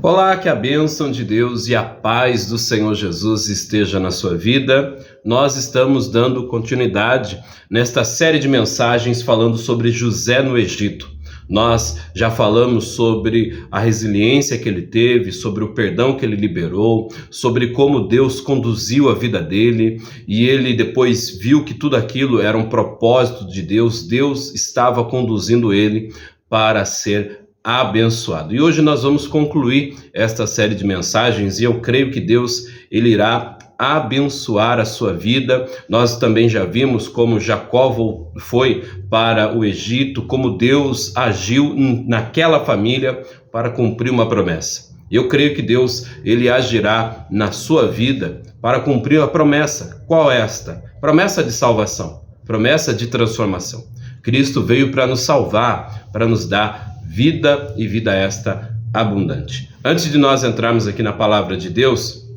Olá, que a bênção de Deus e a paz do Senhor Jesus esteja na sua vida. Nós estamos dando continuidade nesta série de mensagens falando sobre José no Egito. Nós já falamos sobre a resiliência que ele teve, sobre o perdão que ele liberou, sobre como Deus conduziu a vida dele e ele depois viu que tudo aquilo era um propósito de Deus. Deus estava conduzindo ele para ser abençoado. E hoje nós vamos concluir esta série de mensagens e eu creio que Deus ele irá abençoar a sua vida. Nós também já vimos como Jacó foi para o Egito, como Deus agiu naquela família para cumprir uma promessa. Eu creio que Deus ele agirá na sua vida para cumprir a promessa. Qual é esta? Promessa de salvação, promessa de transformação. Cristo veio para nos salvar, para nos dar vida e vida esta abundante. Antes de nós entrarmos aqui na palavra de Deus,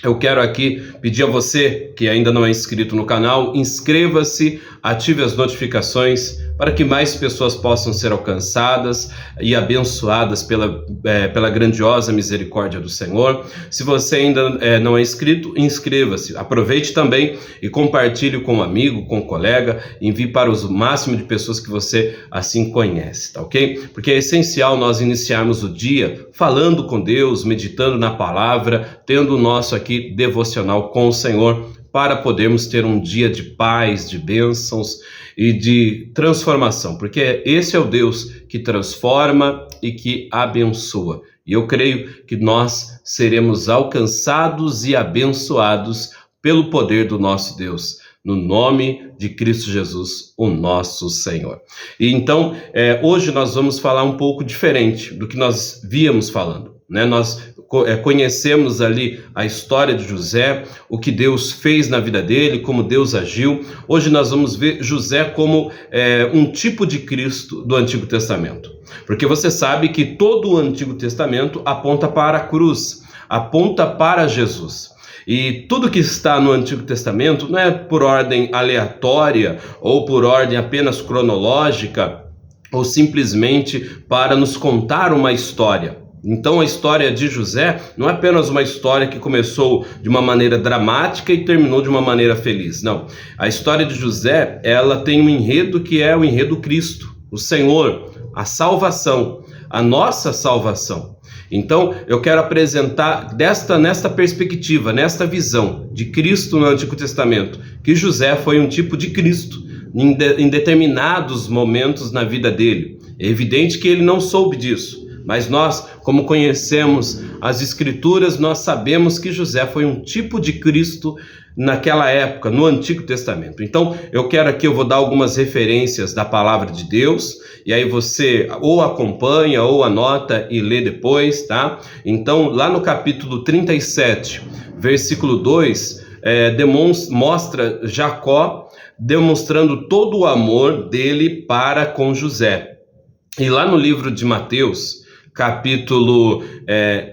eu quero aqui pedir a você que ainda não é inscrito no canal, inscreva-se, ative as notificações para que mais pessoas possam ser alcançadas e abençoadas pela grandiosa misericórdia do Senhor. Se você ainda não é inscrito, inscreva-se. Aproveite também e compartilhe com um amigo, com um colega, envie para o máximo de pessoas que você assim conhece, tá ok? Porque é essencial nós iniciarmos o dia falando com Deus, meditando na palavra, tendo o nosso aqui devocional com o Senhor, para podermos ter um dia de paz, de bênçãos e de transformação, porque esse é o Deus que transforma e que abençoa. E eu creio que nós seremos alcançados e abençoados pelo poder do nosso Deus, no nome de Cristo Jesus, o nosso Senhor. E então, hoje nós vamos falar um pouco diferente do que nós víamos falando, né? Nós conhecemos ali a história de José, o que Deus fez na vida dele, como Deus agiu. Hoje nós vamos ver José como um tipo de Cristo do Antigo Testamento. Porque você sabe que todo o Antigo Testamento aponta para a cruz, aponta para Jesus. E tudo que está no Antigo Testamento não é por ordem aleatória ou por ordem apenas cronológica ou simplesmente para nos contar uma história. Então a história de José não é apenas uma história que começou de uma maneira dramática e terminou de uma maneira feliz. Não, a história de José, ela tem um enredo que é o enredo Cristo, o Senhor, a salvação, a nossa salvação. Então eu quero apresentar nesta perspectiva, nesta visão de Cristo no Antigo Testamento, que José foi um tipo de Cristo em determinados momentos na vida dele. É evidente que ele não soube disso. Mas nós, como conhecemos as Escrituras, nós sabemos que José foi um tipo de Cristo naquela época, no Antigo Testamento. Então, eu vou dar algumas referências da palavra de Deus, e aí você ou acompanha, ou anota e lê depois, tá? Então, lá no capítulo 37, versículo 2, mostra Jacó demonstrando todo o amor dele para com José. E lá no livro de Mateus, capítulo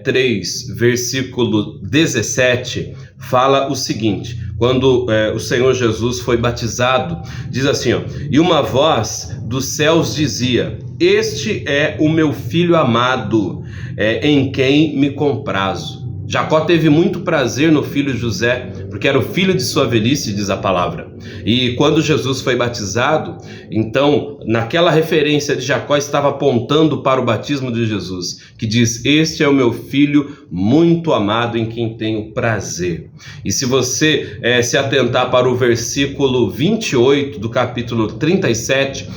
3, versículo 17, fala o seguinte: quando o Senhor Jesus foi batizado, diz assim, ó: e uma voz dos céus dizia: este é o meu filho amado, em quem me comprazo. Jacó teve muito prazer no filho José, porque era o filho de sua velhice, diz a palavra. E quando Jesus foi batizado, então, naquela referência de Jacó estava apontando para o batismo de Jesus, que diz: este é o meu filho muito amado, em quem tenho prazer. E se você se atentar para o versículo 28 do capítulo 37,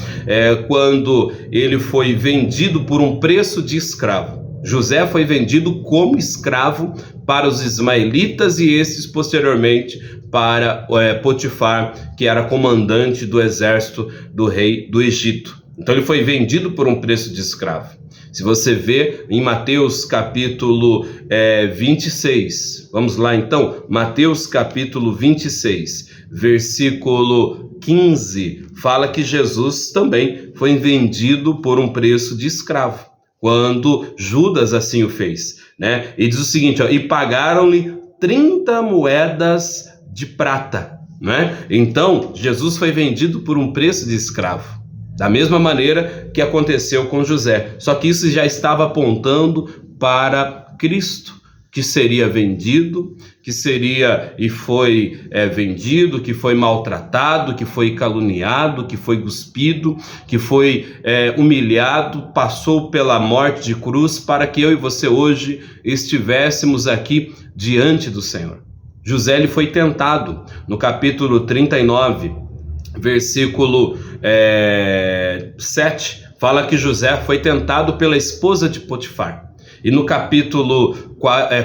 quando ele foi vendido por um preço de escravo. José foi vendido como escravo para os ismaelitas e esses posteriormente para Potifar, que era comandante do exército do rei do Egito. Então ele foi vendido por um preço de escravo. Se você vê em Mateus capítulo 26, vamos lá então, Mateus capítulo 26, versículo 15, fala que Jesus também foi vendido por um preço de escravo, quando Judas assim o fez, né? E diz o seguinte, ó: e pagaram-lhe 30 moedas de prata, né? Então, Jesus foi vendido por um preço de escravo. Da mesma maneira que aconteceu com José. Só que isso já estava apontando para Cristo, que seria vendido, que seria e foi vendido, que foi maltratado, que foi caluniado, que foi cuspido, que foi humilhado, passou pela morte de cruz para que eu e você hoje estivéssemos aqui diante do Senhor. José ele foi tentado no capítulo 39, versículo 7, fala que José foi tentado pela esposa de Potifar. E no capítulo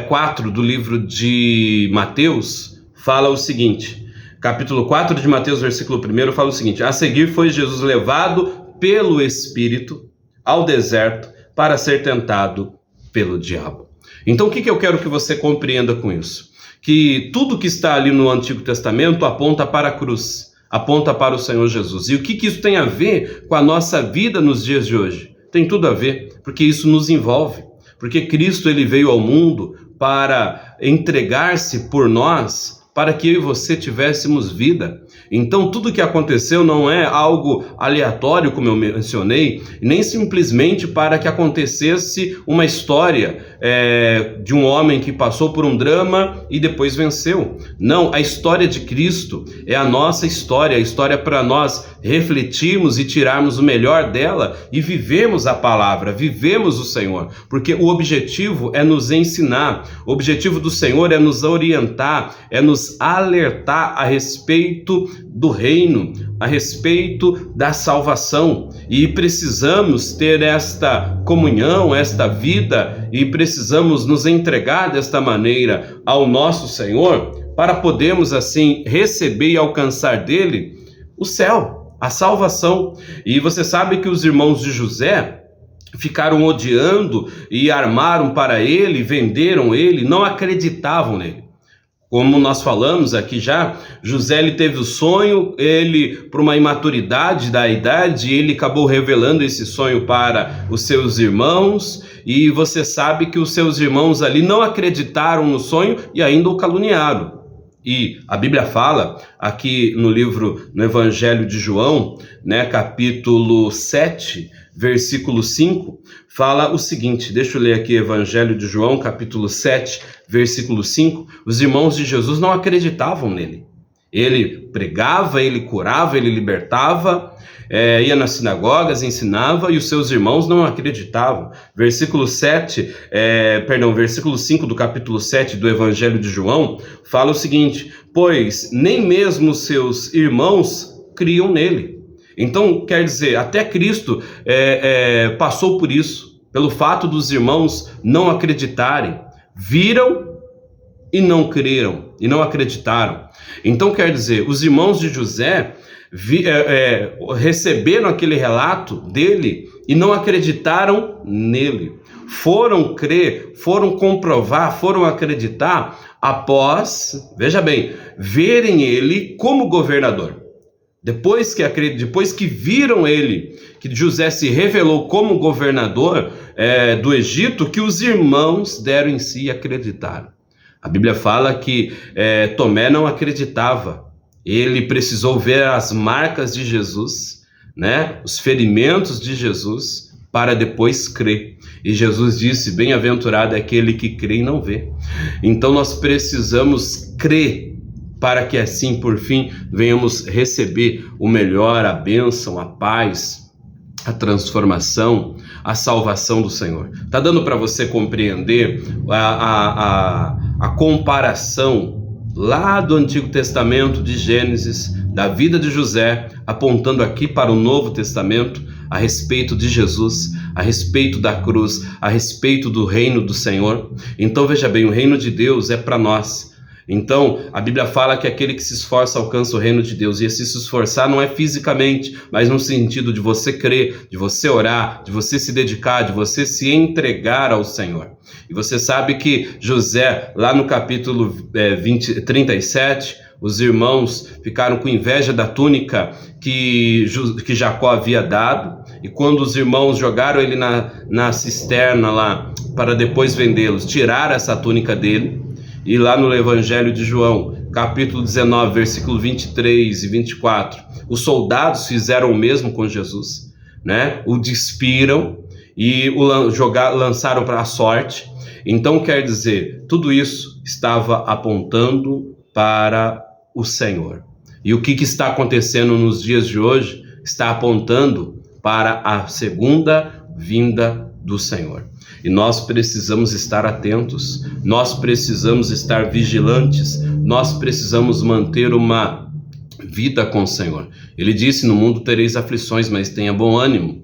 4 do livro de Mateus, fala o seguinte, capítulo 4 de Mateus, versículo 1, fala o seguinte: a seguir foi Jesus levado pelo Espírito ao deserto para ser tentado pelo diabo. Então o que eu quero que você compreenda com isso? Que tudo que está ali no Antigo Testamento aponta para a cruz, aponta para o Senhor Jesus. E o que isso tem a ver com a nossa vida nos dias de hoje? Tem tudo a ver, porque isso nos envolve. Porque Cristo ele veio ao mundo para entregar-se por nós, para que eu e você tivéssemos vida. Então tudo que aconteceu não é algo aleatório, como eu mencionei, nem simplesmente para que acontecesse uma história de um homem que passou por um drama e depois venceu. Não, a história de Cristo é a nossa história, a história para nós refletirmos e tirarmos o melhor dela e vivemos a palavra, vivemos o Senhor, porque o objetivo é nos ensinar, o objetivo do Senhor é nos orientar, é nos alertar a respeito do reino, a respeito da salvação, e precisamos ter esta comunhão, esta vida, e precisamos nos entregar desta maneira ao nosso Senhor, para podermos assim receber e alcançar dele o céu, a salvação. E você sabe que os irmãos de José ficaram odiando e armaram para ele, venderam ele, não acreditavam nele. Como nós falamos aqui já, José ele teve o sonho, ele por uma imaturidade da idade, ele acabou revelando esse sonho para os seus irmãos, e você sabe que os seus irmãos ali não acreditaram no sonho e ainda o caluniaram. E a Bíblia fala aqui no Evangelho de João, capítulo 7, versículo 5, fala o seguinte, deixa eu ler aqui Evangelho de João, capítulo 7, versículo 5, os irmãos de Jesus não acreditavam nele. Ele pregava, ele curava, ele libertava, ia nas sinagogas, ensinava, e os seus irmãos não acreditavam. Versículo 5 do capítulo 7 do Evangelho de João, fala o seguinte, pois nem mesmo seus irmãos criam nele. Então, quer dizer, até Cristo passou por isso, pelo fato dos irmãos não acreditarem, viram e não creram, e não acreditaram. Então, quer dizer, os irmãos de José receberam aquele relato dele e não acreditaram nele. Foram crer, foram comprovar, foram acreditar após, veja bem, verem ele como governador. Depois que viram ele, que José se revelou como governador do Egito, que os irmãos deram em si e acreditaram. A Bíblia fala que Tomé não acreditava. Ele precisou ver as marcas de Jesus, os ferimentos de Jesus, para depois crer. E Jesus disse, bem-aventurado é aquele que crê e não vê. Então nós precisamos crer, para que assim, por fim, venhamos receber o melhor, a bênção, a paz, a transformação, a salvação do Senhor. Está dando para você compreender a comparação lá do Antigo Testamento, de Gênesis, da vida de José, apontando aqui para o Novo Testamento, a respeito de Jesus, a respeito da cruz, a respeito do reino do Senhor? Então veja bem, o reino de Deus é para nós. Então, a Bíblia fala que aquele que se esforça alcança o reino de Deus. E esse se esforçar não é fisicamente, mas no sentido de você crer, de você orar, de você se dedicar, de você se entregar ao Senhor. E você sabe que José, lá no capítulo 37, os irmãos ficaram com inveja da túnica que Jacó havia dado. E quando os irmãos jogaram ele na cisterna lá, para depois vendê-los, tiraram essa túnica dele. E lá no Evangelho de João, capítulo 19, versículo 23 e 24, os soldados fizeram o mesmo com Jesus. né, o despiram e lançaram para a sorte. Então, quer dizer, tudo isso estava apontando para o Senhor. E o que está acontecendo nos dias de hoje está apontando para a segunda vinda do Senhor. E nós precisamos estar atentos, nós precisamos estar vigilantes, nós precisamos manter uma vida com o Senhor. Ele disse: no mundo tereis aflições, mas tenha bom ânimo,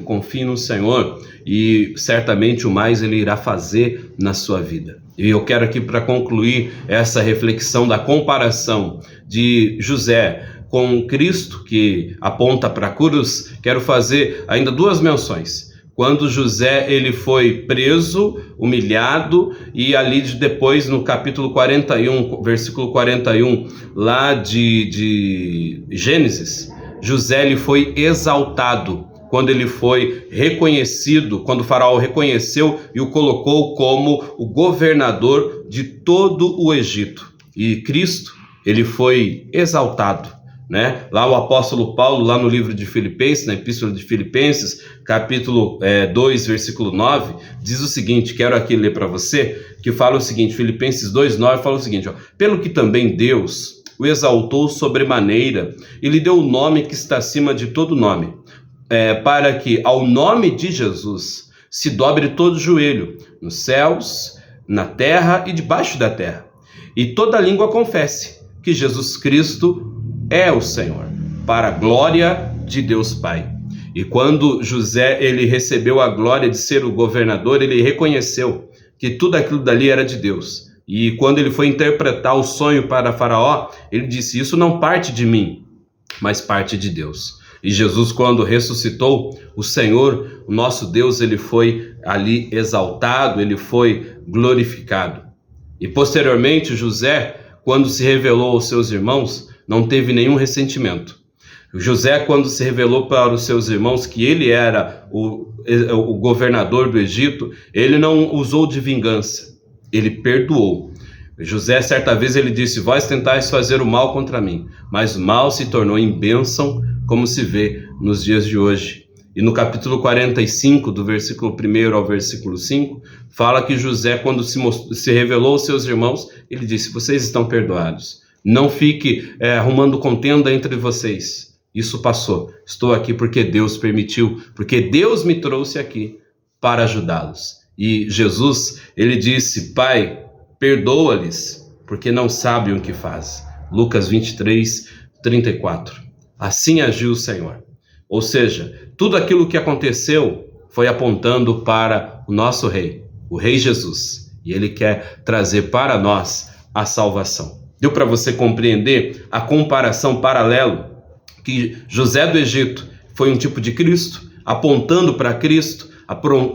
confie no Senhor e certamente o mais Ele irá fazer na sua vida. E eu quero aqui, para concluir essa reflexão da comparação de José com Cristo, que aponta para a cruz, quero fazer ainda duas menções. Quando José ele foi preso, humilhado, e ali depois no capítulo 41, versículo 41, lá de Gênesis, José ele foi exaltado quando ele foi reconhecido, quando o faraó reconheceu e o colocou como o governador de todo o Egito. E Cristo, ele foi exaltado, né? Lá o apóstolo Paulo, lá no livro de Filipenses, na epístola de Filipenses, capítulo 2, versículo 9, diz o seguinte, quero aqui ler para você, que fala o seguinte, Filipenses 2:9 fala o seguinte, pelo que também Deus o exaltou sobremaneira e lhe deu o nome que está acima de todo nome, para que ao nome de Jesus se dobre todo joelho, nos céus, na terra e debaixo da terra, e toda língua confesse que Jesus Cristo é o Senhor, para a glória de Deus Pai. E quando José ele recebeu a glória de ser o governador, ele reconheceu que tudo aquilo dali era de Deus. E quando ele foi interpretar o sonho para Faraó, ele disse, isso não parte de mim, mas parte de Deus. E Jesus, quando ressuscitou, o Senhor, o nosso Deus, ele foi ali exaltado, ele foi glorificado. E posteriormente, José, quando se revelou aos seus irmãos, não teve nenhum ressentimento. José, quando se revelou para os seus irmãos que ele era o governador do Egito, ele não usou de vingança, ele perdoou. José, certa vez, ele disse, vós tentais fazer o mal contra mim, mas o mal se tornou em bênção, como se vê nos dias de hoje. E no capítulo 45, do versículo 1 ao versículo 5, fala que José, quando se revelou aos seus irmãos, ele disse, vocês estão perdoados. Não fique arrumando contenda entre vocês. Isso passou. Estou aqui porque Deus permitiu, porque Deus me trouxe aqui para ajudá-los. E Jesus, ele disse, Pai, perdoa-lhes, porque não sabem o que fazem. Lucas 23:34. Assim agiu o Senhor. Ou seja, tudo aquilo que aconteceu foi apontando para o nosso Rei, o Rei Jesus. E Ele quer trazer para nós a salvação. Deu para você compreender a comparação paralela que José do Egito foi um tipo de Cristo, apontando para Cristo,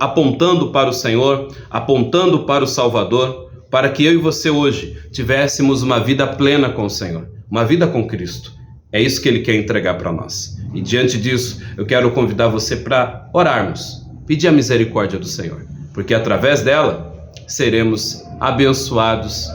apontando para o Senhor, apontando para o Salvador, para que eu e você hoje tivéssemos uma vida plena com o Senhor, uma vida com Cristo. É isso que Ele quer entregar para nós. E diante disso, eu quero convidar você para orarmos, pedir a misericórdia do Senhor, porque através dela seremos abençoados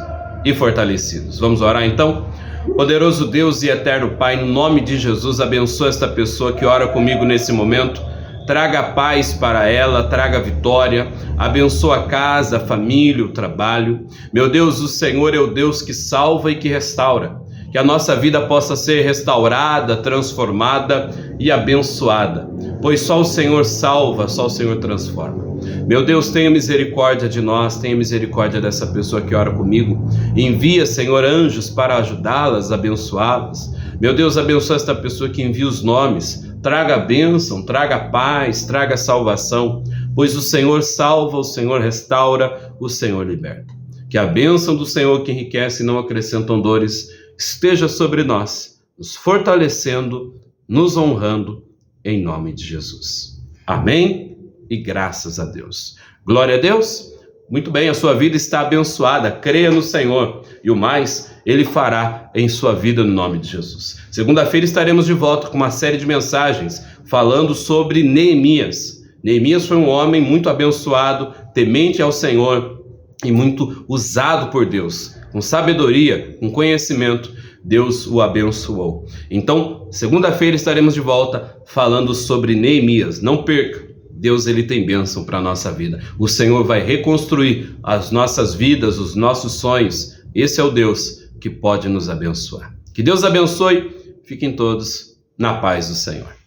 e fortalecidos. Vamos orar então? Poderoso Deus e eterno Pai, no nome de Jesus, abençoa esta pessoa que ora comigo nesse momento. Traga paz para ela, traga vitória, abençoa a casa, a família, o trabalho. Meu Deus, o Senhor é o Deus que salva e que restaura. Que a nossa vida possa ser restaurada, transformada e abençoada, pois só o Senhor salva, só o Senhor transforma. Meu Deus, tenha misericórdia de nós, tenha misericórdia dessa pessoa que ora comigo. Envia, Senhor, anjos para ajudá-las, abençoá-las. Meu Deus, abençoa esta pessoa que envia os nomes, traga a bênção, traga paz, traga salvação, pois o Senhor salva, o Senhor restaura, o Senhor liberta. Que a bênção do Senhor que enriquece e não acrescentam dores esteja sobre nós, nos fortalecendo, nos honrando, em nome de Jesus. Amém? E graças a Deus. Glória a Deus. Muito bem, a sua vida está abençoada. Creia no Senhor e o mais Ele fará em sua vida no nome de Jesus. Segunda-feira estaremos de volta com uma série de mensagens falando sobre Neemias. Neemias foi um homem muito abençoado, temente ao Senhor e muito usado por Deus. Com sabedoria, com conhecimento, Deus o abençoou. Então, segunda-feira estaremos de volta falando sobre Neemias. Não perca, Deus ele tem bênção para a nossa vida. O Senhor vai reconstruir as nossas vidas, os nossos sonhos. Esse é o Deus que pode nos abençoar. Que Deus abençoe. Fiquem todos na paz do Senhor.